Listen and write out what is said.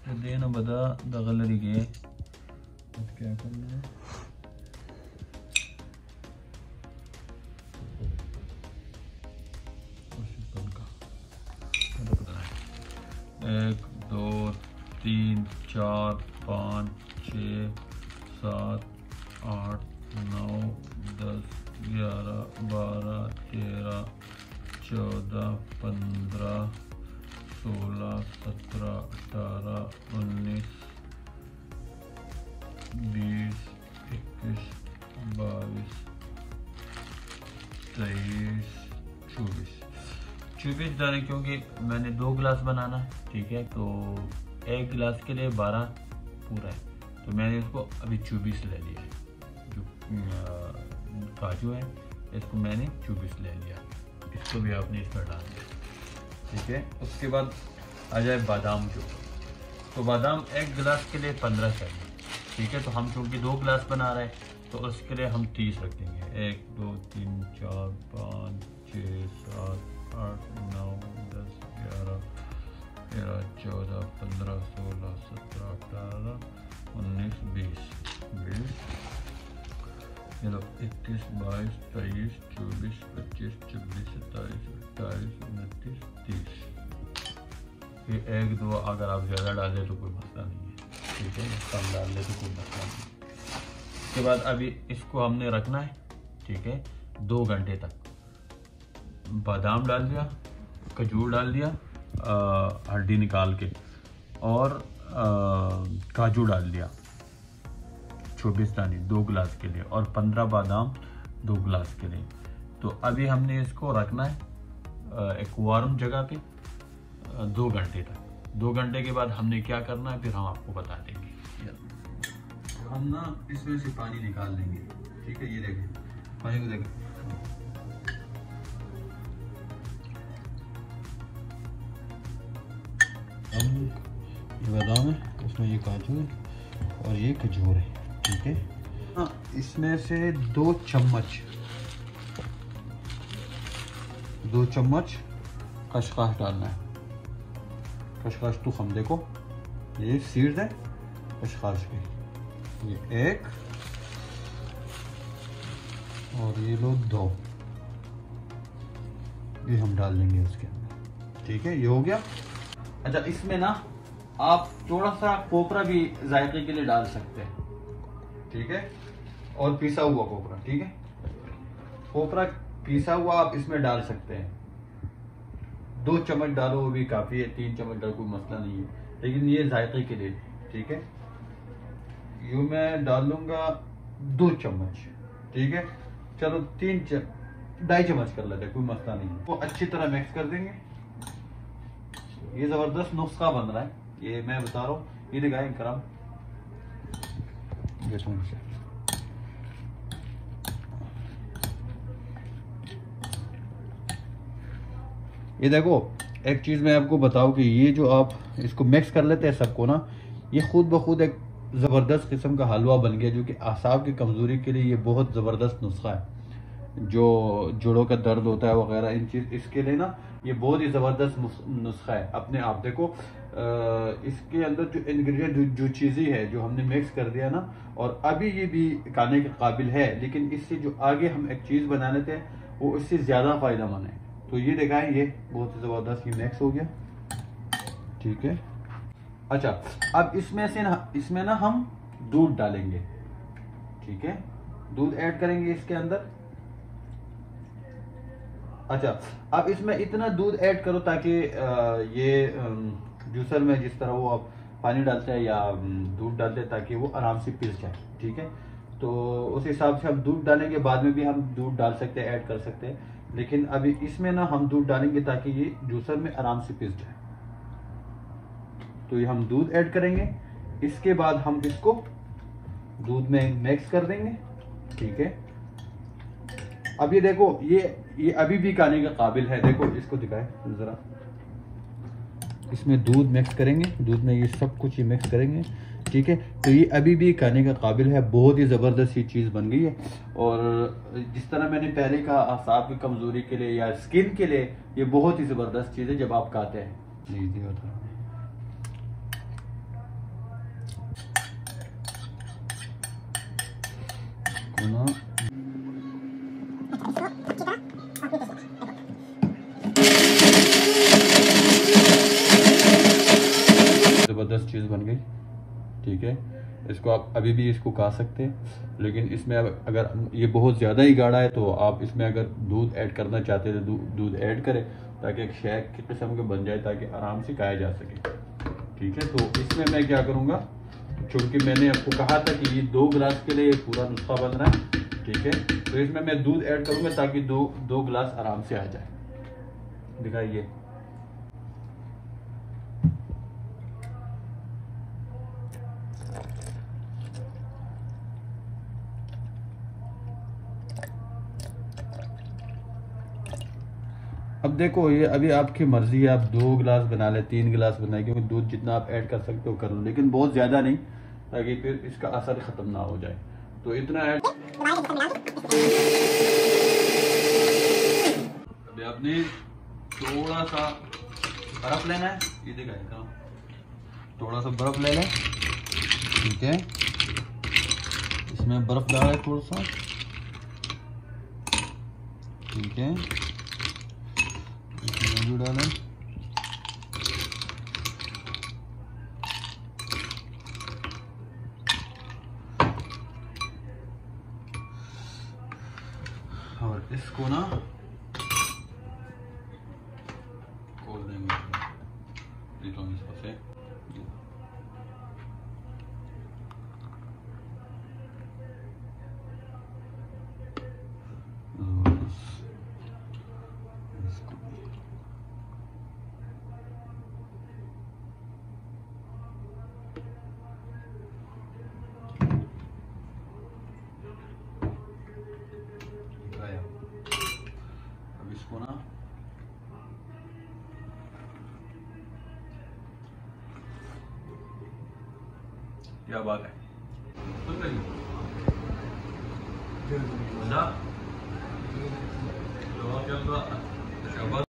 देना बदा दगलरिगे क्या करना है। एक दो तीन चार पाँच 6 7 8 9 10 11 12 13 14 15 16 17 18 19 20 21 22 23 24 दाने, क्योंकि मैंने 2 गिलास बनाना है, ठीक है। तो 1 गिलास के लिए 12 पूरा है, तो मैंने इसको अभी 24 ले लिया है। जो काजू है इसको मैंने 24 ले लिया, इसको भी आपने इसमें डाल दिया, ठीक है। उसके बाद आ जाए बादाम के ऊपर। तो बादाम 1 गिलास के लिए 15 चाहिए, ठीक है। तो हम चूँकि 2 गिलास बना रहे हैं तो उसके लिए हम 30 रख देंगे। 1 2 3 4 5 6 7 8 9 10 11 13 14 15 16 17 18 19 20 ये लो 21 22 23 24 25 26 27 28 29 30। ये 1 2 अगर आप ज़्यादा डालें तो कोई मसला नहीं है, ठीक है। कम डाल ले तो कोई मसला नहीं। उसके बाद अभी इसको हमने रखना है, ठीक है, 2 घंटे तक। बादाम डाल दिया, खजूर डाल दिया, हड्डी निकाल के, और काजू डाल दिया 24 दाने 2 गिलास के लिए, और 15 बादाम 2 गिलास के लिए। तो अभी हमने इसको रखना है एक वार्म जगह पे 2 घंटे तक। 2 घंटे के बाद हमने क्या करना है फिर हम आपको बता देंगे। हम ना इसमें से पानी निकाल लेंगे, ठीक है। ये देखें पानी को देखें, हम ये बादाम है, इसमें ये काजू है और ये खजूर है, ठीक है। हाँ, इसमें से 2 चम्मच खसखस डालना है। खसखस तो हम देखो ये सीड्स है खसखस के, ये 1 और ये लो 2, ये हम डाल देंगे उसके अंदर, ठीक है। ये हो गया। अच्छा, इसमें ना आप थोड़ा सा कोपरा भी जायके के लिए डाल सकते हैं, ठीक है, और पिसा हुआ कोपरा, ठीक है। कोपरा पिसा हुआ आप इसमें डाल सकते हैं। 2 चम्मच डालो वो भी काफी है, 3 चम्मच डालो कोई मसला नहीं है, लेकिन ये जायके के लिए, ठीक है। यूं मैं डालूंगा 2 चम्मच, ठीक है। चलो 2.5 चम्मच कर लेते, कोई मसला नहीं है। वो अच्छी तरह मिक्स कर देंगे। ये जबरदस्त नुस्खा बन रहा है, ये मैं बता रहा हूँ। ये दिखाएं करम, ये देखो। एक चीज मैं आपको बताऊं कि ये जो आप इसको मिक्स कर लेते हैं सबको ना, ये खुद ब खुद एक जबरदस्त किस्म का हलवा बन गया, जो कि आसाब की कमजोरी के लिए ये बहुत जबरदस्त नुस्खा है। जो जोड़ों का दर्द होता है वगैरह, इन चीज इसके लिए ना ये बहुत ही ज़बरदस्त नुस्खा है अपने आप। देखो इसके अंदर जो इंग्रेडिएंट जो चीज़ें है जो हमने मिक्स कर दिया ना, और अभी ये भी खाने के काबिल है, लेकिन इससे जो आगे हम एक चीज़ बना लेते हैं वो इससे ज़्यादा फ़ायदेमंद है। तो ये दिखाएं, ये बहुत ही ज़बरदस्त ये मिक्स हो गया, ठीक है। अच्छा, अब इसमें ना हम दूध डालेंगे, ठीक है। दूध ऐड करेंगे इसके अंदर। अच्छा, अब इसमें इतना दूध ऐड करो ताकि ये जूसर में जिस तरह वो आप पानी डालते हैं या दूध डालते हैं ताकि वो आराम से पिस जाए, ठीक है। तो उस हिसाब से हम दूध डालेंगे, बाद में भी हम दूध डाल सकते हैं, ऐड कर सकते हैं, लेकिन अभी इसमें ना हम दूध डालेंगे ताकि ये जूसर में आराम से पिस जाए। तो ये हम दूध ऐड करेंगे, इसके बाद हम इसको दूध में मिक्स कर देंगे, ठीक है। अब ये देखो, ये अभी भी खाने के काबिल है। देखो इसको दिखाए जरा, इसमें दूध मिक्स करेंगे, दूध में ये सब कुछ ये मिक्स करेंगे, ठीक है। तो ये अभी भी खाने का काबिल है, बहुत ही ज़बरदस्त ये चीज़ बन गई है। और जिस तरह मैंने पहले कहा, आसाब की कमज़ोरी के लिए या स्किन के लिए ये बहुत ही ज़बरदस्त चीज़ है जब आप खाते हैं। जी होता है। ना ज़बरदस्त चीज़ बन गई। ठीक है, इसको आप अभी भी इसको खा सकते हैं, लेकिन इसमें अगर ये बहुत ज़्यादा ही गाढ़ा है तो आप इसमें अगर दूध ऐड करना चाहते हैं तो दूध ऐड करें, ताकि एक शेक की किस्म के बन जाए, ताकि आराम से खाया जा सके। ठीक है, तो इसमें मैं क्या करूँगा, चूँकि मैंने आपको कहा था कि ये 2 गिलास के लिए पूरा नुस्खा बन रहा है। ठीक है, तो इसमें मैं दूध ऐड करूँगा ताकि दो गिलास आराम से आ जाए। दिखाइए, अब देखो ये अभी आपकी मर्जी है, आप 2 गिलास बना ले, 3 गिलास बनाए, क्योंकि दूध जितना आप ऐड कर सकते हो कर लो, लेकिन बहुत ज़्यादा नहीं, ताकि फिर इसका असर ख़त्म ना हो जाए। तो इतना ऐड। अभी आपने थोड़ा सा बर्फ़ लेना है, ये दिखाएगा, थोड़ा सा बर्फ़ ले लें। ठीक है, इसमें बर्फ़ डाला है थोड़ा सा। ठीक है, इसमें डालें। और इसको ना खोल देंगे, इसको से इसको ना क्या बात है, सुन रही हो?